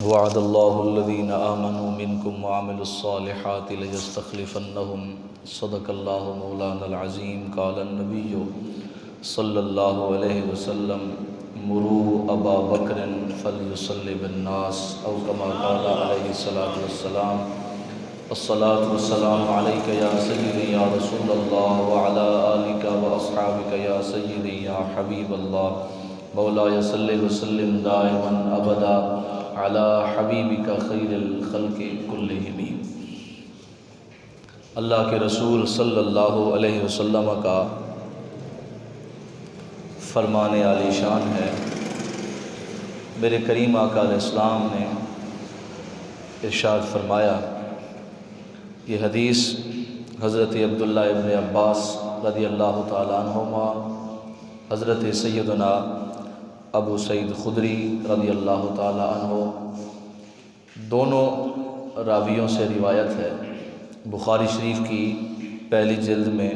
وعد الله الذين آمنوا منكم وعملوا الصالحات ليستخلفنهم صدق الله مولانا العظيم قال النبي صلى الله عليه وسلم مروا أبا بكر فليصلي بالناس أو كما قال عليه الصلاة والسلام الصلاة والسلام عليك يا سيدي يا رسول الله وعلى آلك وأصحابك يا سيدي يا حبيب الله مولاي صل وسلم دائما أبدا على حبيبك خير الخلق كلهم۔ اللہ کے رسول صلی اللہ علیہ وسلم کا فرمان عالی شان ہے۔ میرے کریم آقا علیہ السلام نے ارشاد فرمایا، یہ حدیث حضرت عبداللہ ابن عباس رضی اللہ تعالیٰ عنہما، حضرت سیدنا ابو سعید خدری رضی اللہ تعالیٰ عنہ دونوں راویوں سے روایت ہے۔ بخاری شریف کی پہلی جلد میں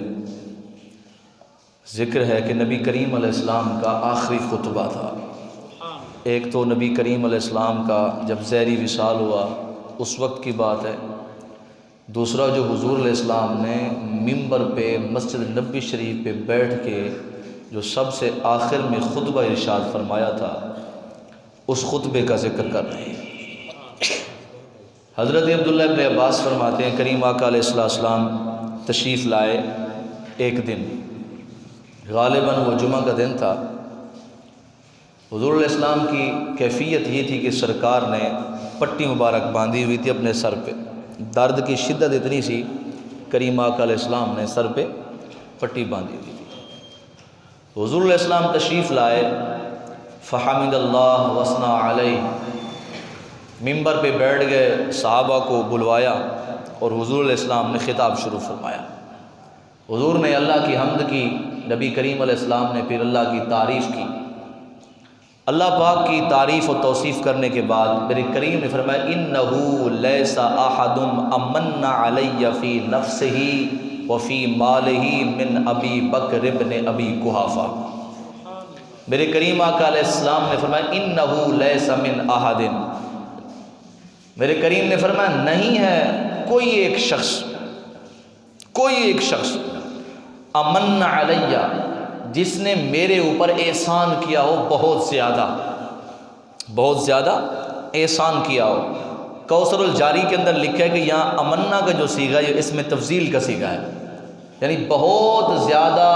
ذکر ہے کہ نبی کریم علیہ السلام کا آخری خطبہ تھا۔ ایک تو نبی کریم علیہ السلام کا جب زہری وصال ہوا اس وقت کی بات ہے، دوسرا جو حضور علیہ السلام نے ممبر پہ مسجد نبوی شریف پہ بیٹھ کے جو سب سے آخر میں خطبہ ارشاد فرمایا تھا، اس خطبے کا ذکر کر رہے ہیں۔ حضرت عبداللہ ابن عباس فرماتے ہیں کریم آقا علیہ السلام تشریف لائے ایک دن، غالباً وہ جمعہ کا دن تھا۔ حضور علیہ السلام کی کیفیت یہ تھی کہ سرکار نے پٹی مبارک باندھی ہوئی تھی اپنے سر پہ، درد کی شدت اتنی سی کریم آقا علیہ السلام نے سر پہ پٹی باندھی ہوئی تھی۔ حضور علیہ السلام تشریف لائے، فحمد اللہ وثنا علیہ، ممبر پہ بیٹھ گئے، صحابہ کو بلوایا اور حضور علیہ السلام نے خطاب شروع فرمایا۔ حضور نے اللہ کی حمد کی، نبی کریم علیہ السلام نے پھر اللہ کی تعریف کی۔ اللہ پاک کی تعریف و توصیف کرنے کے بعد میرے کریم نے فرمایا انہ لیس احد امن علی فی نفسہ وفی مالہ من ابی بکر ابن ابی قحافہ۔ میرے کریم آقا علیہ السلام نے فرمایا انہ لیس من احد، میرے کریم نے فرمایا نہیں ہے کوئی ایک شخص امن علیہ جس نے میرے اوپر احسان کیا ہو، بہت زیادہ احسان کیا ہو۔ کوثر الجاری کے اندر لکھا ہے کہ یہاں امنا کا جو صیغہ ہے اس میں تفضیل کا صیغہ ہے، یعنی بہت زیادہ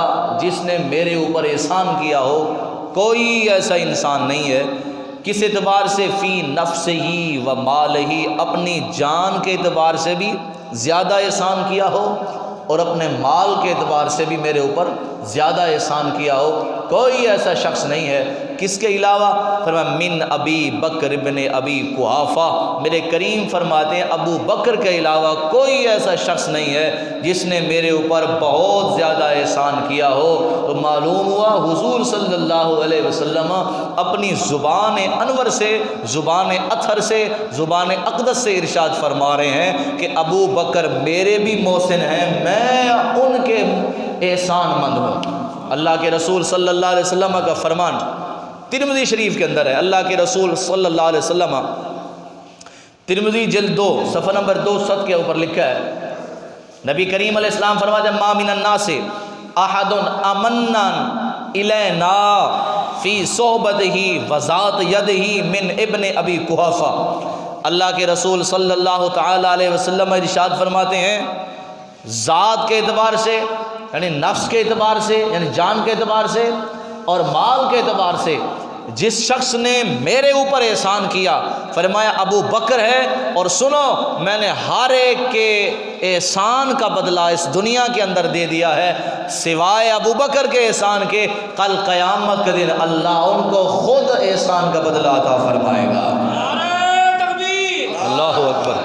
جس نے میرے اوپر احسان کیا ہو، کوئی ایسا انسان نہیں ہے کس اعتبار سے فی نفس ہی و مال ہی، اپنی جان کے اعتبار سے بھی زیادہ احسان کیا ہو اور اپنے مال کے اعتبار سے بھی میرے اوپر زیادہ احسان کیا ہو، کوئی ایسا شخص نہیں ہے۔ کس کے علاوہ؟ فرمایا من ابی بکر ابن ابی قحافہ، میرے کریم فرماتے ہیں ابو بکر کے علاوہ کوئی ایسا شخص نہیں ہے جس نے میرے اوپر بہت زیادہ احسان کیا ہو۔ تو معلوم ہوا حضور صلی اللہ علیہ وسلم اپنی زبان انور سے، زبان اطہر سے، زبان اقدس سے ارشاد فرما رہے ہیں کہ ابو بکر میرے بھی محسن ہیں، میں ان کے احسان مند ہوں۔ اللہ کے رسول صلی اللہ علیہ وسلم کا فرمان ترمذی شریف کے اندر ہے۔ اللہ کے رسول صلی اللہ علیہ وسلم ترمذی جلد 2 صفحہ نمبر 200 کے اوپر لکھا ہے، نبی کریم علیہ السلام فرماتے ہیں ما من الناس احد امنا الینا فی صحبتہ وذات یدہ من ابن ابی قحافہ۔ اللہ کے رسول صلی اللہ تعالی علیہ وسلم ارشاد فرماتے ہیں ذات کے اعتبار سے، یعنی نفس کے اعتبار سے، یعنی جان کے اعتبار سے اور مال کے اعتبار سے جس شخص نے میرے اوپر احسان کیا، فرمایا ابو بکر ہے، اور سنو میں نے ہر ایک کے احسان کا بدلہ اس دنیا کے اندر دے دیا ہے سوائے ابو بکر کے احسان کے، کل قیامت کے دن اللہ ان کو خود احسان کا بدلہ عطا فرمائے گا۔ نعرہ تکبیر، اللہ اکبر۔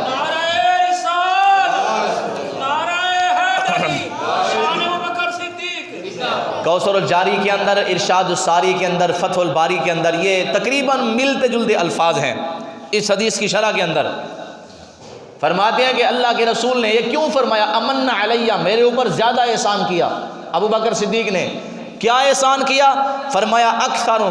کوثر الجاری کے اندر، ارشاد الساری کے اندر، فتح الباری کے اندر یہ تقریباً ملتے جلتے الفاظ ہیں۔ اس حدیث کی شرح کے اندر فرماتے ہیں کہ اللہ کے رسول نے یہ کیوں فرمایا امن علیہ، میرے اوپر زیادہ احسان کیا۔ ابو بکر صدیق نے کیا احسان کیا؟ فرمایا اکثر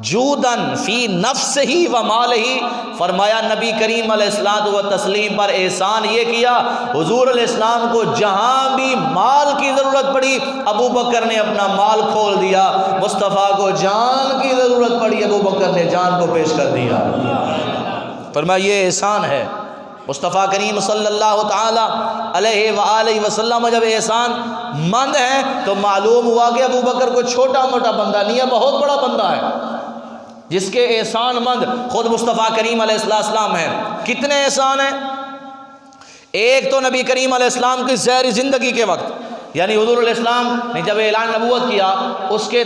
جودن فی نفسہی و مالہی، فرمایا نبی کریم علیہ الصلوۃ والتسلیم پر احسان یہ کیا، حضور علیہ السلام کو جہاں بھی مال کی ضرورت پڑی ابو بکر نے اپنا مال کھول دیا، مصطفیٰ کو جان کی ضرورت پڑی ابو بکر نے جان کو پیش کر دیا۔ فرمایا یہ احسان ہے۔ مصطفیٰ کریم صلی اللہ تعالی علیہ وآلہ وسلم جب احسان مند ہیں تو معلوم ہوا کہ ابو بکر کوئی چھوٹا موٹا بندہ نہیں ہے، بہت بڑا بندہ ہے، جس کے احسان مند خود مصطفیٰ کریم علیہ السلام ہیں۔ کتنے احسان ہیں؟ ایک تو نبی کریم علیہ السلام کی ظاہری زندگی کے وقت، یعنی حضور علیہ السلام نے جب اعلان نبوت کیا اس کے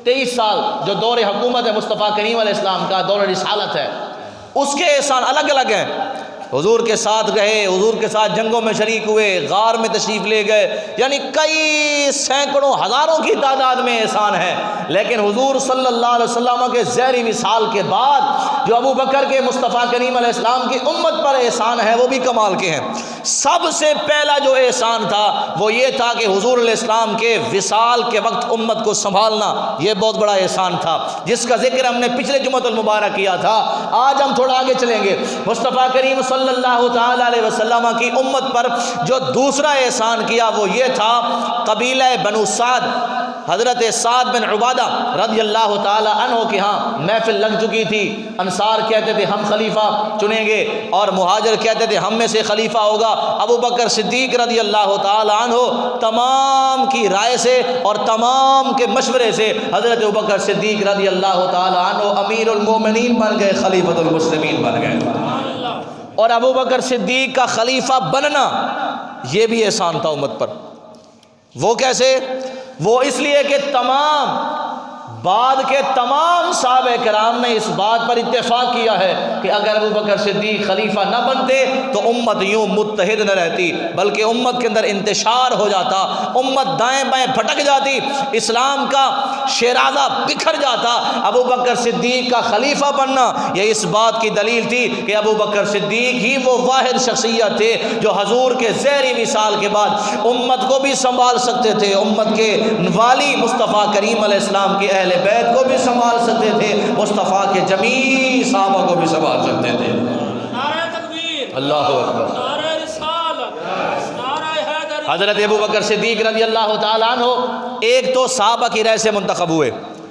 23 سال جو دور حکومت ہے مصطفیٰ کریم علیہ السلام کا، دور رسالت ہے، اس کے احسان الگ الگ ہیں۔ حضور کے ساتھ گئے، حضور کے ساتھ جنگوں میں شریک ہوئے، غار میں تشریف لے گئے، یعنی کئی سینکڑوں ہزاروں کی تعداد میں احسان ہے۔ لیکن حضور صلی اللہ علیہ وسلم کے ظاہری وصال کے بعد جو ابو بکر کے مصطفیٰ کریم علیہ السلام کی امت پر احسان ہے وہ بھی کمال کے ہیں۔ سب سے پہلا جو احسان تھا وہ یہ تھا کہ حضور علیہ السلام کے وصال کے وقت امت کو سنبھالنا، یہ بہت بڑا احسان تھا، جس کا ذکر ہم نے پچھلے جمعۃ المبارک کیا تھا۔ آج ہم تھوڑا آگے چلیں گے۔ مصطفیٰ کریم صلی اللہ تعالی علیہ وسلم کی امت پر جو دوسرا احسان کیا وہ یہ تھا، قبیلہ بنو سعد، حضرت سعد بن عبادہ رضی اللہ تعالی عنہ کے ہاں محفل لگ چکی تھی۔ انصار کہتے تھے ہم خلیفہ چنیں گے، اور مہاجر کہتے تھے ہم میں سے خلیفہ ہوگا۔ ابو بکر صدیق رضی اللہ تعالی عنہ تمام کی رائے سے اور تمام کے مشورے سے حضرت ابو بکر صدیق رضی اللہ تعالی عنہ امیر المومنین بن گئے، خلیفۃ المسلمین بن گئے۔ اور ابو بکر صدیق کا خلیفہ بننا یہ بھی احسان تھا امت پر۔ وہ کیسے؟ وہ اس لیے کہ بعد کے تمام صحابہ کرام نے اس بات پر اتفاق کیا ہے کہ اگر ابو بکر صدیق خلیفہ نہ بنتے تو امت یوں متحد نہ رہتی، بلکہ امت کے اندر انتشار ہو جاتا، امت دائیں بائیں بھٹک جاتی، اسلام کا شیرازہ بکھر جاتا۔ ابو بکر صدیق کا خلیفہ بننا یہ اس بات کی دلیل تھی کہ ابو بکر صدیق ہی وہ واحد شخصیت تھے جو حضور کے ظاہری وصال کے بعد امت کو بھی سنبھال سکتے تھے، امت کے والی مصطفیٰ کریم علیہ السلام کے اہل بیت کو بھی سنبھال سکتے تھے، مصطفیٰ کے جمیع صحابہ کو بھی سنبھال سکتے تھے۔ نعرہ تکبیر، اللہ اکبر۔ نعرہ رسالت، نعرہ حیدر۔ حضرت ابو بکر صدیق رضی اللہ تعالیٰ عنہ ایک تو صحابہ کی رائے سے منتخب ہوئے،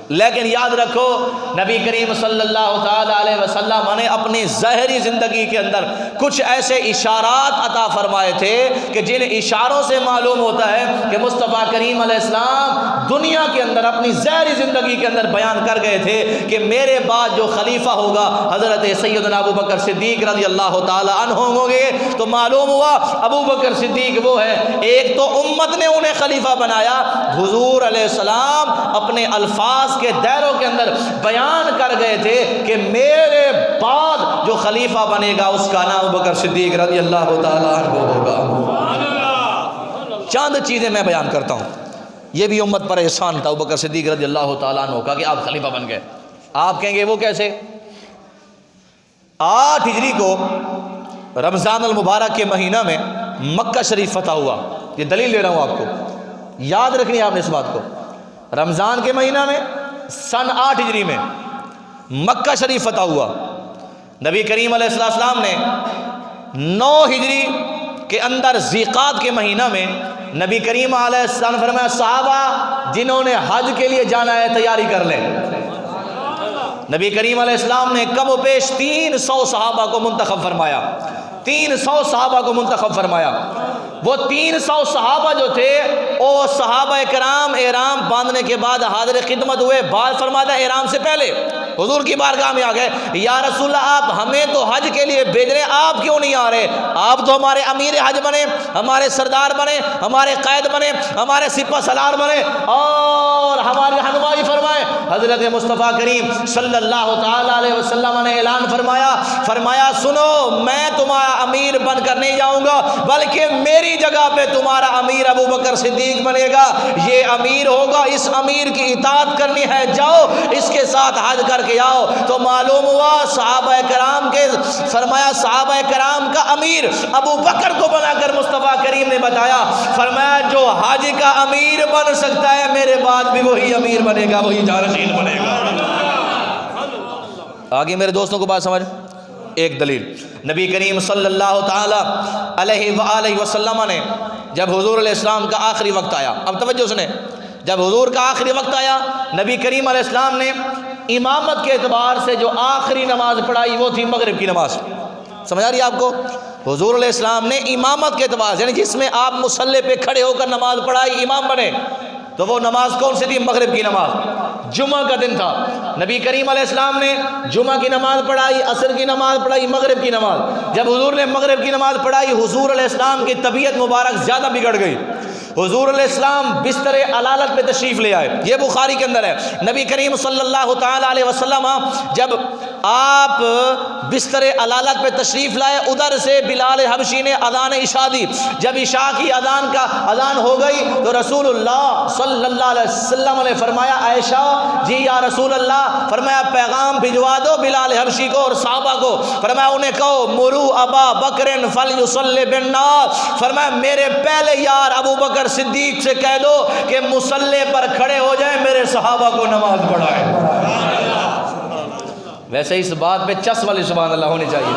لیکن یاد رکھو نبی کریم صلی اللہ تعالی علیہ وسلم نے اپنی ظاہری زندگی کے اندر کچھ ایسے اشارات عطا فرمائے تھے کہ جن اشاروں سے معلوم ہوتا ہے کہ مصطفیٰ کریم علیہ السلام دنیا کے اندر اپنی ظاہری زندگی کے اندر بیان کر گئے تھے کہ میرے بعد جو خلیفہ ہوگا حضرت سیدنا ابو بکر صدیق رضی اللہ تعالی عنہ ہوں گے۔ تو معلوم ہوا ابو بکر صدیق وہ ہے، ایک تو امت نے انہیں خلیفہ بنایا، حضور علیہ السلام اپنے الفاظ کے دائروں کے اندر بیان کر گئے تھے کہ میرے بعد جو خلیفہ بنے گا اس کا نام ابو بکر صدیق رضی اللہ تعالیٰ عنہ ہوگا۔ چند چیزیں میں بیان کرتا ہوں، یہ بھی امت پر احسان تھا ابو بکر صدیق رضی اللہ تعالیٰ عنہ کا کہ آپ خلیفہ بن گئے۔ آپ کہیں گے وہ کیسے؟ 8 ہجری کو رمضان المبارک کے مہینہ میں مکہ شریف فتح ہوا۔ یہ دلیل دے رہا ہوں آپ کو، یاد رکھنی ہے آپ نے اس بات کو۔ رمضان کے مہینہ میں سن 8 ہجری میں مکہ شریف فتح ہوا۔ نبی کریم علیہ السلام نے 9 ہجری کے اندر ذیقعد کے مہینہ میں نبی کریم علیہ السلام نے فرمایا صحابہ جنہوں نے حج کے لیے جانا ہے تیاری کر لیں۔ نبی کریم علیہ السلام نے کم و بیش 300 صحابہ کو منتخب فرمایا، 300 صحابہ کو منتخب فرمایا۔ وہ 300 صحابہ جو تھے وہ صحابہ کرام احرام باندھنے کے بعد حاضر خدمت ہوئے۔ بعد فرماتا ہے احرام سے پہلے حضور کی بارگاہ میں آ گئے، یا رسول اللہ آپ ہمیں تو حج کے لیے بھیج رہے ہیں، آپ کیوں نہیں آ رہے؟ آپ تو ہمارے امیر حج بنے، ہمارے سردار بنے، ہمارے قائد بنے، ہمارے سپہ سالار بنے اور ہماری رہنمائی فرمائے۔ حضرت مصطفیٰ کریم صلی اللہ تعالی علیہ وسلم نے اعلان فرمایا سنو، میں تمہارا امیر بن کر نہیں جاؤں گا، بلکہ میری جگہ پہ تمہارا امیر ابو بکر صدیق بنے گا۔ یہ امیر ہوگا، اس امیر کی اطاعت کرنی ہے، جاؤ اس کے ساتھ حج کر کے آؤ۔ تو معلوم ہوا صحابہ کرام کے فرمایا صحابہ کرام کا امیر ابو بکر کو بنا کر مصطفیٰ کریم نے بتایا، فرمایا جو حج کا امیر بن سکتا ہے میرے بعد بھی وہی امیر بنے گا، وہی جانشین بنے گا۔ آگے میرے دوستوں کو بات سمجھ. ایک دلیل نبی کریم صلی اللہ تعالی علیہ وآلہ وسلم نے جب حضور علیہ السلام کا آخری وقت آیا، اب توجہ سنیں، جب حضور کا آخری وقت آیا نبی کریم علیہ السلام نے امامت کے اعتبار سے جو آخری نماز پڑھائی وہ تھی مغرب کی نماز. سمجھ آ رہی ہے آپ کو؟ حضور علیہ السلام نے امامت کے اعتبار سے، یعنی جس میں آپ مصلی پہ کھڑے ہو کر نماز پڑھائی، امام بنے، تو وہ نماز کون سی تھی؟ مغرب کی نماز. جمعہ کا دن تھا، نبی کریم علیہ السلام نے جمعہ کی نماز پڑھائی، عصر کی نماز پڑھائی، مغرب کی نماز. جب حضور نے مغرب کی نماز پڑھائی، حضور علیہ السلام کی طبیعت مبارک زیادہ بگڑ گئی. حضور علیہ السلام بستر علالت پہ تشریف لے آئے، یہ بخاری کے اندر ہے. نبی کریم صلی اللہ تعالی علیہ وسلم جب آپ بستر علالت پہ تشریف لائے، ادھر سے بلال حبشی نے اذان عشاء دی. جب عشاء کی اذان ہو گئی تو رسول اللہ صلی اللہ علیہ وسلم نے فرمایا عائشہ جی یا رسول اللہ، فرمایا پیغام بھجوا دو بلال حبشی کو اور صحابہ کو، فرمایا انہیں کہو مرو ابا بکر فلیصلی بالناس، فرمایا میرے پہلے یار ابو بکر صدیق سے کہہ دو کہ مصلی پر کھڑے ہو جائیں، میرے صحابہ کو نماز پڑھائیں. ویسے اس بات پہ چس والی سبحان اللہ ہونی چاہیے.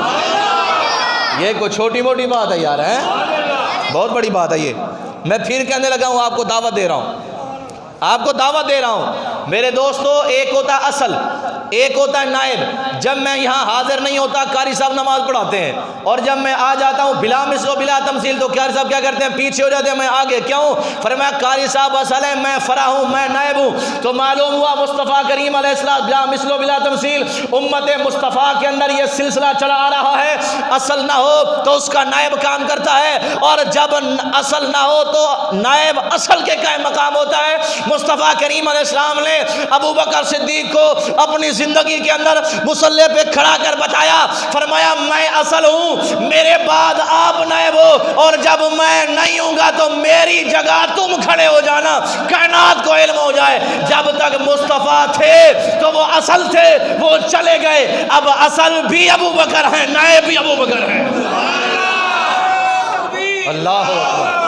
یہ کوئی چھوٹی موٹی بات ہے یار، ہے بہت بڑی بات ہے. یہ میں پھر کہنے لگا ہوں، آپ کو دعوت دے رہا ہوں، آپ کو دعوت دے رہا ہوں. میرے دوستو، ایک ہوتا ہے اصل، ایک ہوتا ہے نائب. جب میں یہاں حاضر نہیں ہوتا قاری صاحب نماز پڑھاتے ہیں، اور جب میں آ جاتا ہوں بلا مثل و بلا تمثیل تو قاری صاحب کیا کرتے ہیں؟ پیچھے ہو جاتے ہیں، میں آگے. کیوں؟ فرمایا قاری صاحب اصل ہے، میں فرع ہوں، میں نائب ہوں. تو معلوم ہوا مصطفیٰ کریم علیہ السلام بلا مثل و بلا تمثیل امت مصطفیٰ کے اندر یہ سلسلہ چلا آ رہا ہے. اصل نہ ہو تو اس کا نائب کام کرتا ہے، اور جب اصل نہ ہو تو نائب اصل کے قائم مقام ہوتا ہے. مصطفیٰ کریم علیہ السلام نے ابو بکر صدیق کو اپنی زندگی کے اندر مصلی پہ کھڑا کر بتایا، فرمایا میں اصل ہوں، میرے بعد آپ نائب ہو، اور جب میں نہیں ہوں گا تو میری جگہ تم کھڑے ہو جانا، کائنات کو علم ہو جائے. جب تک مصطفیٰ تھے تو وہ اصل تھے، وہ چلے گئے، اب اصل بھی ابو بکر ہیں، نائب بھی ابو بکر ہیں. اللہ اکبر.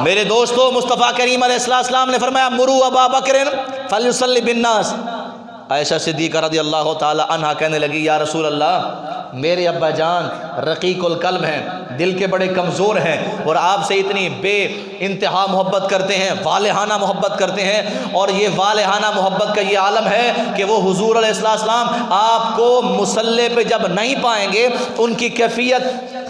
میرے دوستو، مصطفیٰ کریم علیہ السلام نے فرمایا مرو ابا بکر فلیصلی بالناس. عائشہ صدیقہ رضی اللہ تعالی عنہا کہنے لگی یا رسول اللہ، میرے ابا جان رقیق القلب ہیں، دل کے بڑے کمزور ہیں، اور آپ سے اتنی بے انتہا محبت کرتے ہیں، والہانہ محبت کرتے ہیں. اور یہ والہانہ محبت کا یہ عالم ہے کہ وہ حضور علیہ السلام آپ کو مصلی پہ جب نہیں پائیں گے، ان کی کیفیت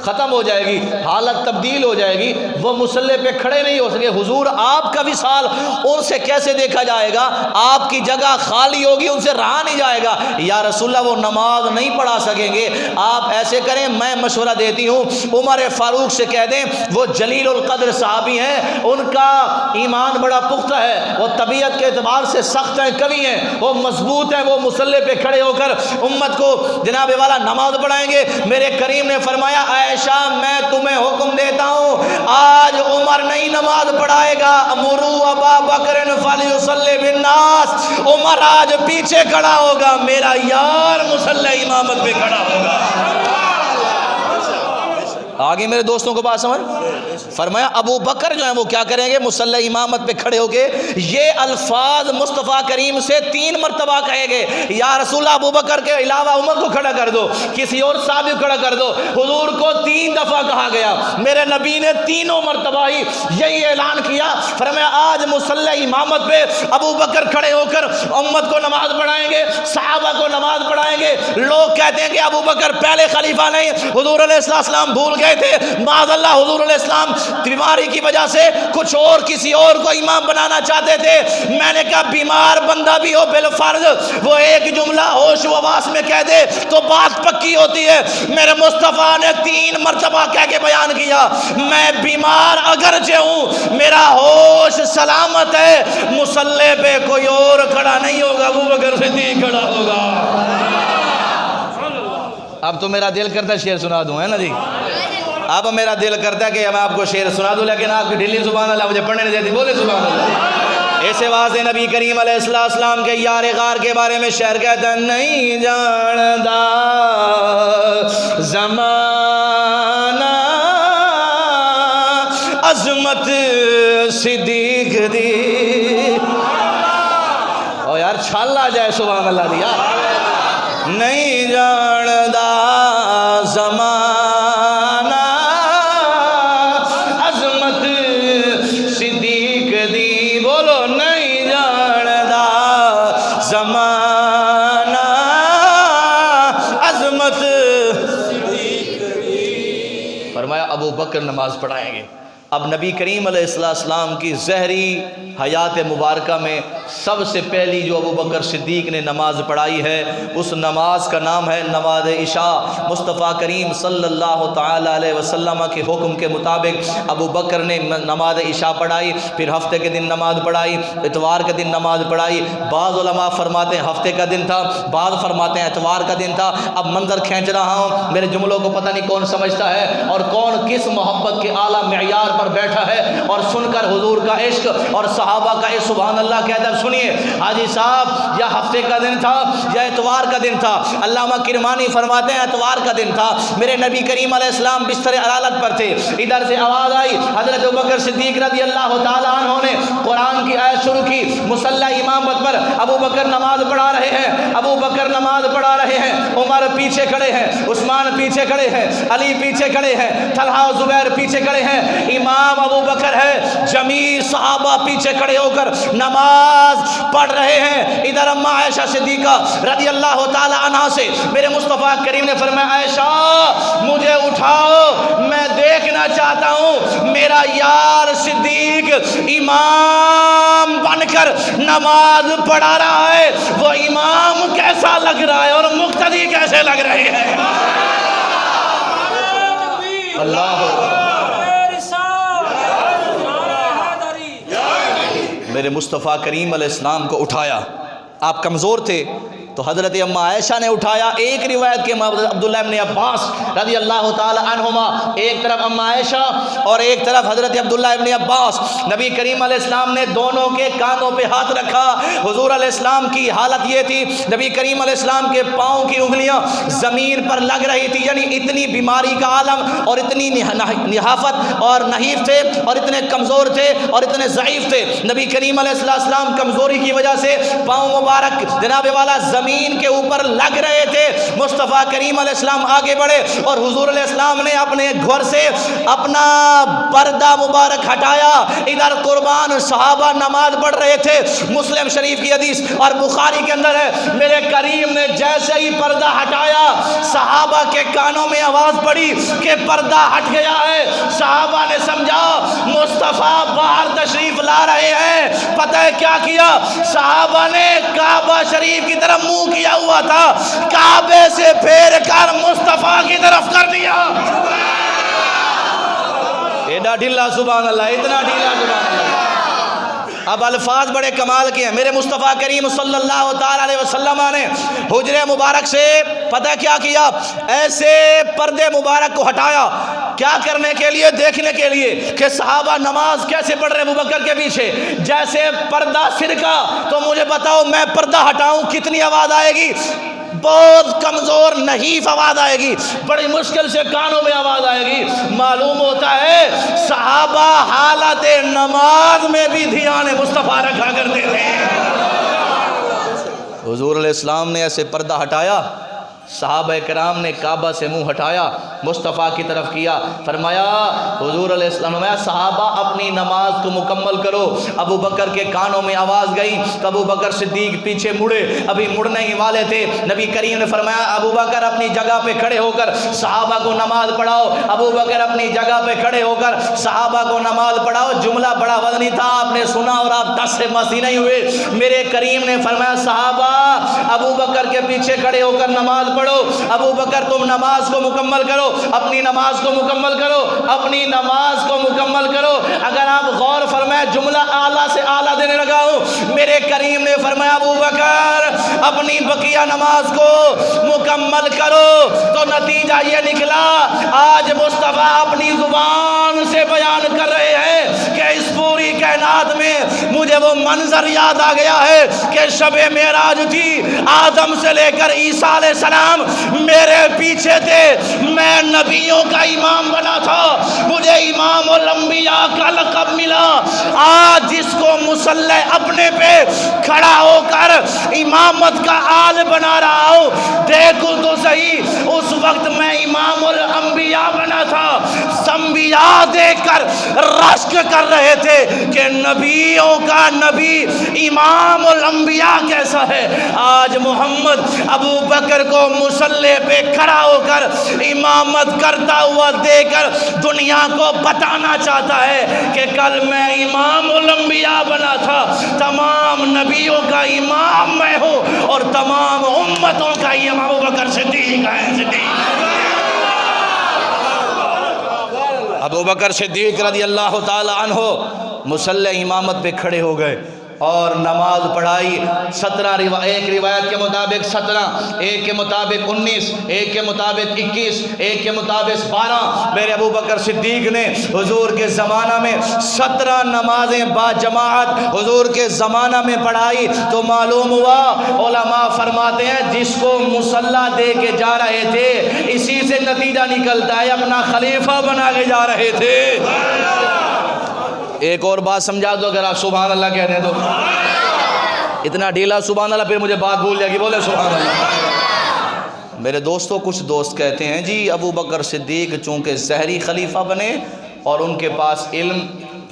ختم ہو جائے گی، حالت تبدیل ہو جائے گی، وہ مصلی پہ کھڑے نہیں ہو سکے. حضور آپ کا وصال ان سے کیسے دیکھا جائے گا؟ آپ کی جگہ خالی ہوگی، ان سے رہا نہیں جائے گا. یا رسول اللہ وہ نماز نہیں پڑھا سکیں گے. آپ ایسے کریں، میں مشورہ دیتی ہوں عمر فاروق سے کہہ دیں، وہ جلیل القدر صحابی ہیں، ان کا ایمان بڑا پختہ ہے، وہ طبیعت کے اعتبار سے سخت ہیں، قوی ہیں، وہ مضبوط ہیں، وہ مصلی پہ کھڑے ہو کر امت کو جناب والا نماز پڑھائیں گے. میرے کریم نے فرمایا عائشہ میں تمہیں حکم دیتا ہوں، آج عمر نہیں نماز پڑھائے گا، امرو ابا بکر فلیصلی بالناس. عمر آج پیچھے کھڑا ہوگا، میرا یار مصلی امامت پہ کھڑا ہوگا. آگے میرے دوستوں کو بات سمجھ. فرمایا ابو بکر جو ہیں وہ کیا کریں گے؟ مصلی امامت پہ کھڑے ہو کے یہ الفاظ مصطفیٰ کریم سے 3 مرتبہ کہے گے، یا رسول اللہ ابو بکر کے علاوہ عمر کو کھڑا کر دو، کسی اور صحابی کو کھڑا کر دو. حضور کو 3 دفعہ کہا گیا، میرے نبی نے 3 مرتبہ ہی یہی اعلان کیا. فرمایا آج مصلی امامت پہ ابو بکر کھڑے ہو کر امت کو نماز پڑھائیں گے، صحابہ کو نماز پڑھائیں گے. لوگ کہتے ہیں کہ ابو بکر پہلے خلیفہ نہیں، حضور علیہ السلام بھول گئے تھے. معاذ اللہ، حضور علیہ السلام بیماری کی وجہ سے کچھ اور کسی اور کو امام بنانا چاہتے تھے. میں نے کہا بیمار بندہ بھی ہو بالفرض وہ ایک جملہ ہوش و حواس میں کہہ دے تو بات پکی ہوتی ہے. میرے مصطفیٰ نے 3 مرتبہ کہہ کے بیان کیا، میں بیمار اگرچہ ہوں، میرا ہوش سلامت ہے، مصلی پہ کوئی اور کھڑا نہیں ہوگا، ابو بکر صدیق کھڑا ہوگا. اب تو میرا دل کرتا ہے شعر سنا دوں، ہے نا جی؟ اب میرا دل کرتا ہے کہ میں آپ کو شعر سنا دوں، لیکن آپ کی ڈھیلی سبحان اللہ مجھے پڑھنے نہیں دیتی. بولے سبحان اللہ. ایسے واسطے نبی کریم علیہ السلام کے یار غار کے بارے میں شعر کہتا ہے، نہیں جاندا زمانہ عظمت صدیق دی، نہیں جاندا زمانہ عظمت صدیق دی، بولو نہیں جاندا زمانہ عظمت صدیق دی۔ فرمایا ابو بکر نماز پڑھائیں گے۔ اب نبی کریم علیہ السلام کی زہری حیات مبارکہ میں سب سے پہلی جو ابو بکر صدیق نے نماز پڑھائی ہے اس نماز کا نام ہے نماز عشاء۔ مصطفیٰ کریم صلی اللہ تعالیٰ علیہ وسلم کے حکم کے مطابق ابو بکر نے نماز عشاء پڑھائی، پھر ہفتے کے دن نماز پڑھائی، اتوار کے دن نماز پڑھائی۔ بعض علماء فرماتے ہیں ہفتے کا دن تھا، بعض فرماتے ہیں اتوار کا دن تھا۔ اب منظر کھینچ رہا ہوں، میرے جملوں کو پتہ نہیں کون سمجھتا ہے اور کون کس محبت کے اعلیٰ معیار پر بیٹھا ہے اور سن کر حضور کا عشق اور صحابہ کا عشق سبحان اللہ کہتا ہے۔ سنیے حاجی صاحب، یا ہفتے کا دن تھا یا اتوار کا دن تھا، علامہ کرمانی فرماتے ہیں اتوار کا دن تھا۔ میرے نبی کریم علیہ السلام بستر عدالت پر تھے، ادھر سے آواز آئی، حضرت ابوبکر صدیق رضی اللہ تعالیٰ عنہ نے قرآن کی آیت شروع کی۔ مصلی امامت پر ابو بکر نماز پڑھا رہے ہیں، ابو بکر نماز پڑھا رہے ہیں، عمر پیچھے کھڑے ہیں، عثمان پیچھے کھڑے ہیں، علی پیچھے کھڑے ہیں، طلحہ و زبیر پیچھے کھڑے ہیں، امام ابو بکر ہے، جمیع صحابہ پیچھے کھڑے ہو کر نماز پڑھ رہے ہیں۔ ادھر اماں عائشہ صدیقہ رضی اللہ تعالی عنہا سے میرے مصطفیٰ کریم نے فرمایا عائشہ مجھے اٹھاؤ، میں دیکھنا چاہتا ہوں میرا یار صدیق امام بن کر نماز پڑھا رہا ہے، وہ امام کیسا لگ رہا ہے اور مقتدی کیسے لگ رہے ہیں۔ اللہ میرے مصطفیٰ کریم علیہ السلام کو اٹھایا، آپ کمزور تھے تو حضرت اماں عائشہ نے اٹھایا۔ ایک روایت کے عبداللہ ابن عباس رضی اللہ تعالی عنہما، ایک طرف اماں عائشہ اور ایک طرف حضرت عبداللہ ابن عباس، نبی کریم علیہ السلام نے دونوں کے کانوں پہ ہاتھ رکھا۔ حضور علیہ السلام کی حالت یہ تھی، نبی کریم علیہ السلام کے پاؤں کی انگلیاں زمین پر لگ رہی تھی، یعنی اتنی بیماری کا عالم اور اتنی نحافت اور نحیف تھے اور اتنے کمزور تھے اور اتنے ضعیف تھے۔ نبی کریم علیہ السلام کمزوری کی وجہ سے پاؤں مبارک جناب والا زمین کے اوپر لگ رہے تھے۔ مصطفیٰ کریم علیہ السلام آگے بڑھے اور حضور علیہ السلام نے اپنے گھر سے اپنا پردہ مبارک ہٹایا۔ ادھر قربان صحابہ نماز پڑھ رہے تھے۔ مسلم شریف کی حدیث اور بخاری کے اندر ہے، میرے کریم نے جیسے ہی پردہ ہٹایا صحابہ کے کانوں میں آواز پڑی کہ پردہ ہٹ گیا ہے۔ صحابہ نے سمجھا مصطفیٰ باہر تشریف لا رہے ہیں۔ پتہ ہے کیا کیا؟ صحابہ نے کعبہ شریف کی طرف منہ کیا ہوا تھا، کعبے سے پھیر کر مصطفیٰ کی طرف کر دیا۔ ایڈا ڈھیلا سبحان اللہ، اتنا ڈھیلا سبحان اللہ۔ اب الفاظ بڑے کمال کے ہیں۔ میرے مصطفیٰ کریم صلی اللہ تعالی علیہ وسلم نے حجرے مبارک سے پتہ کیا کیا؟ ایسے پردے مبارک کو ہٹایا۔ کیا کرنے کے لیے؟ دیکھنے کے لیے کہ صحابہ نماز کیسے پڑھ رہے ابوبکر کے پیچھے۔ جیسے پردہ سرکا تو مجھے بتاؤ میں پردہ ہٹاؤں کتنی آواز آئے گی؟ بہت کمزور نحیف آواز آئے گی، بڑی مشکل سے کانوں میں آواز آئے گی۔ معلوم ہوتا ہے صحابہ حالت نماز میں بھی دھیان مصطفیٰ رکھا کرتے تھے۔ حضور علیہ السلام نے ایسے پردہ ہٹایا، صحابہ کرام نے کعبہ سے منہ ہٹایا، مصطفیٰ کی طرف کیا، فرمایا حضور علیہ السلام نے صحابہ اپنی نماز کو مکمل کرو۔ ابو بکر کے کانوں میں آواز گئی تو ابو بکر صدیق پیچھے مڑے، ابھی مڑنے ہی والے تھے۔ نبی کریم نے فرمایا ابو بکر اپنی جگہ پہ کھڑے ہو کر صحابہ کو نماز پڑھاؤ۔ ابو بکر اپنی جگہ پہ کھڑے ہو کر صحابہ کو نماز پڑھاؤ۔ جملہ بڑا وزنی تھا، آپ نے سنا اور آپ دس سے مسی نہیں ہوئے۔ میرے کریم نے فرمایا صحابہ ابو بکر کے پیچھے کھڑے ہو کر نماز پڑھو۔ ابو بکر تم نماز کو مکمل کرو، اپنی نماز کو مکمل کرو، اپنی نماز کو مکمل کرو۔ اگر آپ غور فرمائیں جملہ اعلیٰ سے اعلیٰ دینے لگا ہوں۔ میرے کریم نے فرمایا ابو بکر اپنی بقیہ نماز کو مکمل کرو، تو نتیجہ یہ نکلا آج مصطفیٰ اپنی زبان سے بیان کر رہے ہیں کہ اس پوری کائنات میں مجھے وہ منظر یاد آ گیا ہے کہ شب معراج تھی، آدم سے لے کر عیسیٰ علیہ السلام میرے پیچھے تھے، میں نبیوں کا امام بنا تھا، مجھے امام الانبیاء کا لقب ملا۔ آج جس کو مصلی اپنے پہ کھڑا ہو کر امامت کا آل بنا رہا ہوں، دیکھو تو صحیح، اس وقت میں امام الانبیاء بنا تھا۔ انبیاء دیکھ کر رشک کر رہے تھے کہ نبیوں کا نبی امام الانبیاء کیسا ہے۔ آج محمد ابو بکر کو مصلی پہ کھڑا ہو کر امامت کرتا ہوا دیکھ کر دنیا کو بتانا چاہتا ہے کہ کل میں امام الانبیاء بنا تھا، تمام نبیوں کا امام میں ہوں اور تمام امتوں کا امام ابو بکر صدیق ہے۔ ابو بکر صدیق رضی اللہ تعالی عنہ مصلی امامت پہ کھڑے ہو گئے اور نماز پڑھائی۔ 17 ایک روایت کے مطابق 17، ایک کے مطابق 19، ایک کے مطابق 21، ایک کے مطابق 12۔ میرے ابو بکر صدیق نے حضور کے زمانہ میں 17 نمازیں با جماعت حضور کے زمانہ میں پڑھائی۔ تو معلوم ہوا، علماء فرماتے ہیں جس کو مصلی دے کے جا رہے تھے اسی سے نتیجہ نکلتا ہے اپنا خلیفہ بنا کے جا رہے تھے۔ ایک اور بات سمجھا دو، اگر آپ سبحان اللہ کہہ دیں تو اتنا ڈھیلا سبحان اللہ، پھر مجھے بات بھول جائے گی، بولے سبحان اللہ۔ میرے دوستوں، کچھ دوست کہتے ہیں جی ابو بکر صدیق چونکہ ظاہری خلیفہ بنے اور ان کے پاس علم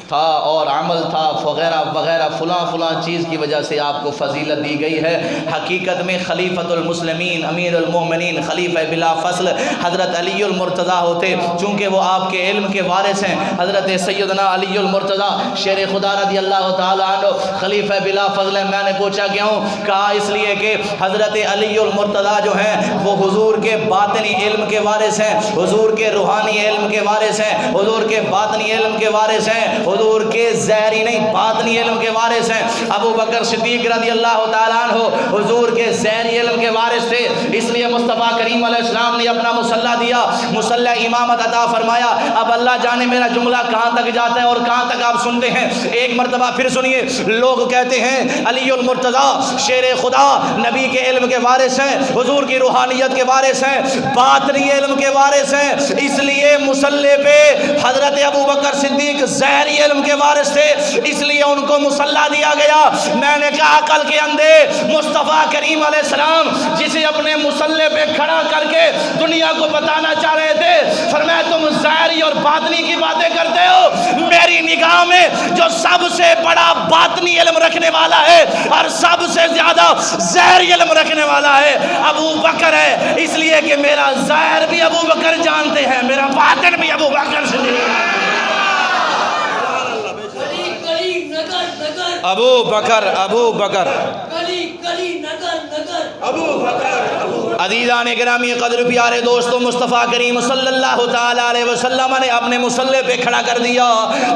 تھا اور عمل تھا وغیرہ وغیرہ، فلاں فلاں چیز کی وجہ سے آپ کو فضیلت دی گئی ہے۔ حقیقت میں خلیفۃ المسلمین، امیر المومنین، خلیفہ بلا فصل حضرت علی المرتضیٰ ہوتے، چونکہ وہ آپ کے علم کے وارث ہیں۔ حضرت سیدنا علی المرتضیٰ شیر خدا رضی اللہ تعالیٰ عنہ خلیفہ بلا فضل ہیں۔ میں نے پوچھا کیوں؟ کہا اس لیے کہ حضرت علی المرتضیٰ جو ہیں وہ حضور کے باطنی علم کے وارث ہیں، حضور کے روحانی علم کے وارث ہیں، حضور کے باطنی علم کے وارث ہیں، حضور کے ظاہری نہیں باطنی علم کے وارث ہیں۔ ابو بکر صدیق رضی اللہ تعالیٰ عنہ حضور کے ظاہری علم کے وارث تھے، اس لیے مصطفیٰ کریم علیہ السلام نے اپنا مصلی دیا، مصلی امامت عطا فرمایا۔ اب اللہ جانے میرا جملہ کہاں تک جاتا ہے اور کہاں تک آپ سنتے ہیں، ایک مرتبہ پھر سنیے۔ لوگ کہتے ہیں علی المرتضیٰ شیر خدا نبی کے علم کے وارث ہیں، حضور کی روحانیت کے وارث ہیں، باطنی علم کے وارث ہیں، اس لیے مصلی پہ حضرت ابو بکر صدیق ظاہری علم کے وارث تھے، اس لیے ان کو مصلی دیا گیا۔ میں نے کہا عقل کے اندھے، مصطفیٰ کریم علیہ السلام جسے اپنے مصلی پہ کھڑا کر کے دنیا کو بتانا چاہ رہے تھے، فرمایا تم ظاہری اور باطنی کی باتیں کرتے ہو، میری نگاہ میں جو سب سے بڑا باطنی علم رکھنے والا ہے اور سب سے زیادہ ظاہری علم رکھنے والا ہے ابو بکر ہے، اس لیے کہ میرا ظاہر بھی ابو بکر جانتے ہیں، میرا باطن بھی ابو بکر سے ابو بکر عزیزان گرامی قدر پیارے دوستوں، مصطفیٰ کریم صلی اللہ تعالی علیہ وسلم نے اپنے مصلی پہ کھڑا کر دیا۔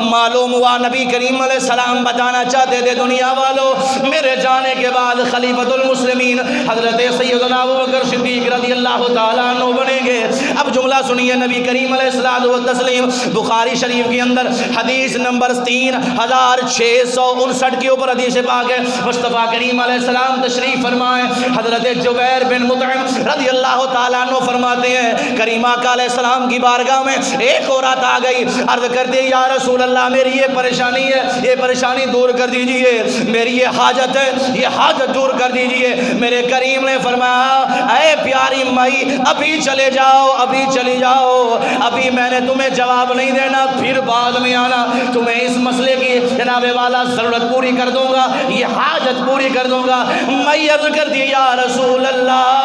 معلوم ہوا نبی کریم علیہ السلام بتانا چاہتے تھے دنیا والوں میرے جانے کے بعد خلیفۃ المسلمین حضرت سیدنا ابو بکر صدیق رضی اللہ تعالیٰ عنہ بنیں گے۔ اب جملہ سنیے، نبی کریم علیہ الصلوۃ والتسلیم بخاری شریف کے اندر حدیث نمبر 3659 کے اوپر حدیث پاک ہے، مصطفیٰ کریم علیہ السلام تشریف فرمائے، حضرت جبیر بن مطعم رضی اللہ تعالیٰ عنہ فرماتے ہیں کریم آقا علیہ السلام کی بارگاہ میں ایک عورت آ گئی، عرض کرتے یا رسول اللہ میری یہ پریشانی ہے، یہ پریشانی دور کر دیجئے، میری یہ حاجت ہے، یہ حاجت دور کر دیجئے۔ میرے کریم نے فرمایا اے پیاری مائی ابھی چلے جاؤ، ابھی چلی جاؤ، ابھی میں نے تمہیں جواب نہیں دینا، پھر بعد میں آنا، تمہیں اس مسئلے کی جناب والا ضرورت پوری کر دوں گا، یہ حاجت پوری کر دوں گا۔ میں عرض کر دی یا رسول اللہ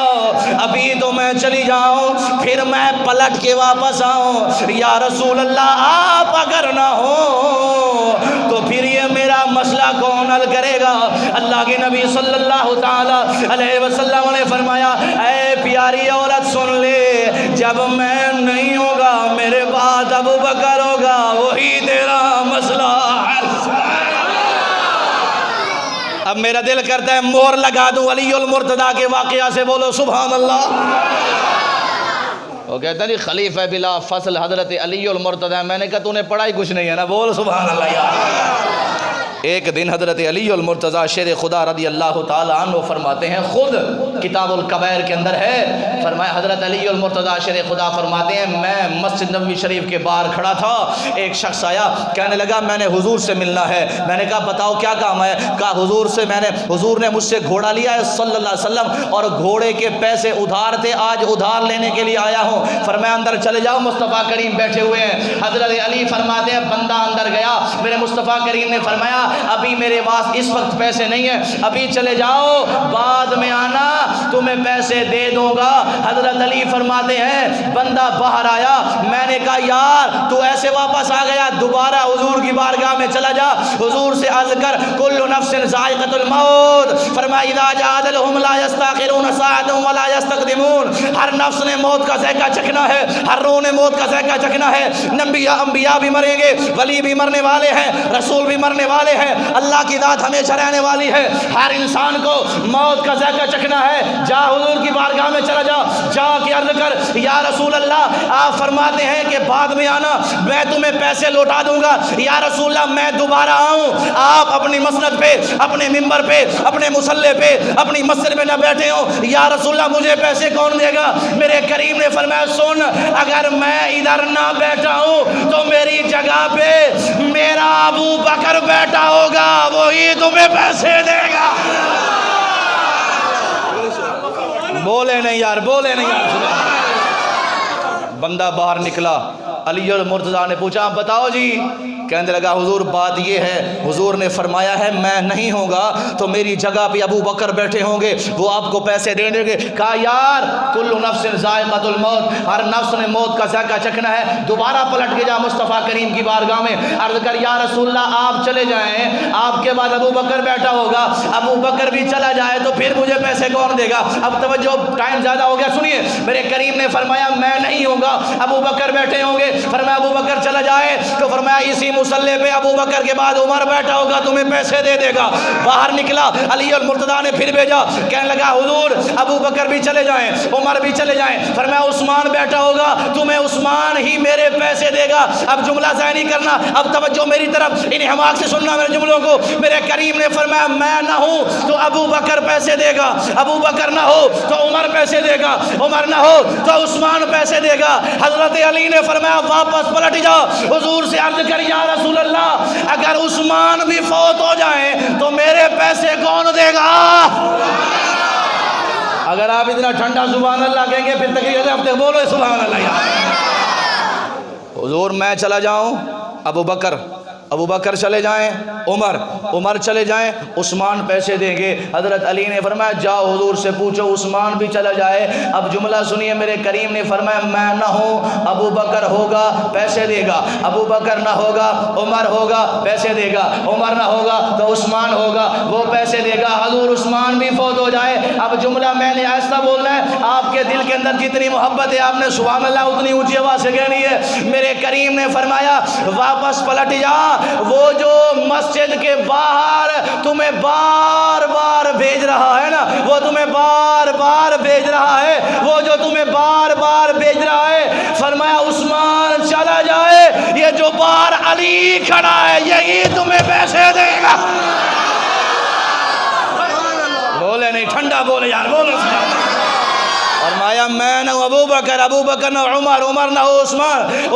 ابھی تو میں چلی جاؤں پھر میں پلٹ کے واپس آؤں، یا رسول اللہ آپ اگر نہ ہو تو پھر یہ میرا مسئلہ کون حل کرے گا؟ اللہ کے نبی صلی اللہ تعالی علیہ وسلم نے فرمایا اے پیاری عورت سن لے، جب میں نہیں ہوگا میرے بعد ابو بکر ہوگا، وہی تیرا مسئلہ حل۔ اب میرا دل کرتا ہے مور لگا دوں علی المرتضیٰ کے واقعہ سے، بولو سبحان اللہ۔ وہ کہتا ہے خلیفہ بلا فصل حضرت علی المرتضیٰ، میں نے کہا تو نے پڑھا ہی کچھ نہیں ہے نا، بول سبحان اللہ یار۔ ایک دن حضرت علی المرتضیٰ شیر خدا رضی اللہ تعالیٰ عنہ فرماتے ہیں، خود کتاب الکبائر کے اندر ہے، فرمایا حضرت علی المرتضیٰ شیر خدا فرماتے ہیں میں مسجد نبوی شریف کے باہر کھڑا تھا، ایک شخص آیا کہنے لگا میں نے حضور سے ملنا ہے۔ میں نے کہا بتاؤ کیا کام ہے؟ کہا حضور نے مجھ سے گھوڑا لیا ہے صلی اللہ علیہ وسلم، اور گھوڑے کے پیسے ادھار تھے، آج ادھار لینے کے لیے آیا ہوں۔ فرمایا اندر چلے جاؤ، مصطفیٰ کریم بیٹھے ہوئے ہیں۔ حضرت علی فرماتے ہیں بندہ اندر گیا، میرے مصطفیٰ کریم نے فرمایا ابھی میرے پاس اس وقت پیسے نہیں ہیں، ابھی چلے جاؤ، بعد میں آنا تمہیں پیسے دے دوں گا۔ حضرت علی فرماتے ہیں بندہ باہر آیا، میں نے کہا یار تو ایسے واپس آ گیا، دوبارہ حضور کی بارگاہ میں چلا جا، حضور سے عرض کر کل نفس ذائقۃ الموت، فرمایا اذا جاء اجلهم لا يستاخرون ساعة ولا يستقدمون، ہر نفس نے موت کا ذائقہ چکھنا ہے، ہر روح نے موت کا ذائقہ چکھنا ہے۔ انبیاء بھی مریں گے، ولی بھی مرنے والے ہیں، رسول بھی مرنے والے ہیں، اللہ کی ذات ہمیشہ رہنے والی ہے، ہر انسان کو موت کا ذائقہ چکھنا ہے۔ جا حضور کی بارگاہ میں چلا جا، جا کے عرض کر یا رسول اللہ آپ فرماتے ہیں کہ بعد میں آنا، میں تمہیں پیسے لوٹا دوں گا، یا رسول اللہ میں دوبارہ آؤں، آپ اپنی مسند پہ، اپنے ممبر پہ، اپنے مصلی پہ، اپنی مسجد میں نہ بیٹھے ہوں، یا رسول اللہ مجھے پیسے کون دے گا؟ میرے کریم نے فرمایا سن، اگر میں ادھر نہ بیٹھا ہوں تو میری جگہ پہ میرا ابو بکر بیٹھا ہوگا، وہی تمہیں پیسے دے گا۔ بولے نہیں یار، بولے نہیں یار۔ بندہ باہر نکلا، علی المرتضیٰ نے پوچھا بتاؤ جی، کہنے لگا حضور بات یہ ہے، حضور نے فرمایا ہے میں نہیں ہوں گا تو میری جگہ پہ ابو بکر بیٹھے ہوں گے، وہ آپ کو پیسے دے دیں گے۔ کہا یار کل نفس ذائقۃ الموت، ہر نفس نے موت کا ذائقہ چکھنا ہے۔ دوبارہ پلٹ کے جا مصطفیٰ کریم کی بارگاہ میں، عرض کر یا رسول اللہ آپ چلے جائیں، آپ کے بعد ابو بکر بیٹھا ہوگا، ابو بکر بھی چلا جائے تو پھر مجھے پیسے کون دے گا؟ اب توجہ ٹائم زیادہ ہو گیا، سنیے، میرے کریم نے فرمایا میں نہیں ہوں گا، ابو بکر بیٹھے ہوں گے۔ فرمایا ابو بکر چلا جائے تو فرمایا اسی مصلی پہ ابو بکر کے بعد عمر بیٹھا ہوگا، تمہیں پیسے دے دے گا۔ باہر نکلا، علی المرتضیٰ نے پھر بھیجا، کہنے لگا حضور ابو بکر بھی چلے جائیں، عمر بھی چلے جائیں، فرمایا عثمان بیٹھا ہوگا، تمہیں عثمان ہی میرے پیسے دے گا۔ اب جملہ ضائع نہیں کرنا، اب توجہ میری طرف، ان حماق سے سننا میرے جملوں کو۔ میرے کریم نے فرمایا میں نہ ہوں تو ابو بکر پیسے دے گا، ابو بکر نہ ہو تو عمر پیسے دے گا، عمر نہ ہو تو عثمان پیسے دے گا۔ حضرت علی نے فرمایا واپس پلٹ جا، حضور سے عرض کر یا رسول اللہ اگر عثمان بھی فوت ہو جائیں تو میرے پیسے کون دے گا؟ اگر آپ اتنا ٹھنڈا سبحان اللہ کہیں گے پھر تقریر ہفتے بولو سبحان اللہ یار۔ حضور میں چلا جاؤں، ابو بکر چلے جائیں، عمر چلے جائیں، عثمان پیسے دیں گے۔ حضرت علی نے فرمایا جاؤ حضور سے پوچھو عثمان بھی چلا جائے۔ اب جملہ سنیے، میرے کریم نے فرمایا میں نہ ہوں، ابو بکر ہوگا پیسے دے گا، ابو بکر نہ ہوگا عمر ہوگا پیسے دے گا، عمر نہ ہوگا تو عثمان ہوگا وہ پیسے دے گا۔ حضور عثمان بھی فوت ہو جائے، اب جملہ میں نے ایسا بولنا ہے آپ کے دل کے اندر جتنی محبت ہے آپ نے سبحان اللہ اتنی اونچی آواز سے کہنی ہے۔ میرے کریم نے فرمایا واپس پلٹ جا، وہ جو مسجد کے باہر تمہیں بار بار بھیج رہا ہے نا، وہ تمہیں بار بار بھیج رہا ہے، وہ جو تمہیں بار بار بھیج رہا ہے، فرمایا عثمان چلا جائے، یہ جو باہر علی کھڑا ہے یہی تمہیں پیسے دے گا۔ بولے نہیں، ٹھنڈا بولے یار، بولے۔ فرمایا میں نہ ابو بکر نہ عمر نہ ہو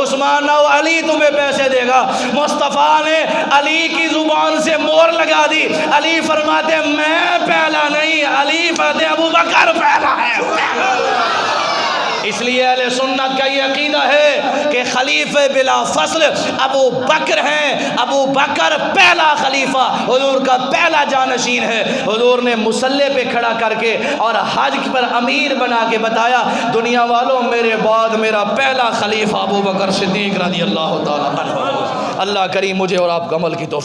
عثمان نہ ہو علی تمہیں پیسے دے گا۔ مصطفیٰ نے علی کی زبان سے مور لگا دی، علی فرماتے میں پہلا نہیں، علی فرماتے ابو بکر پہلا ہے۔ اس لیے اہل سنت کا یہ عقیدہ ہے کہ خلیفہ بلا فصل ابو بکر ہیں، ابو بکر پہلا خلیفہ، حضور کا پہلا جانشین ہے۔ حضور نے مصلی پہ کھڑا کر کے اور حج پر امیر بنا کے بتایا دنیا والوں میرے بعد میرا پہلا خلیفہ ابو بکر صدیق رضی اللہ تعالیٰ عنہ۔ اللہ کریم مجھے اور آپ کو عمل کی توفیق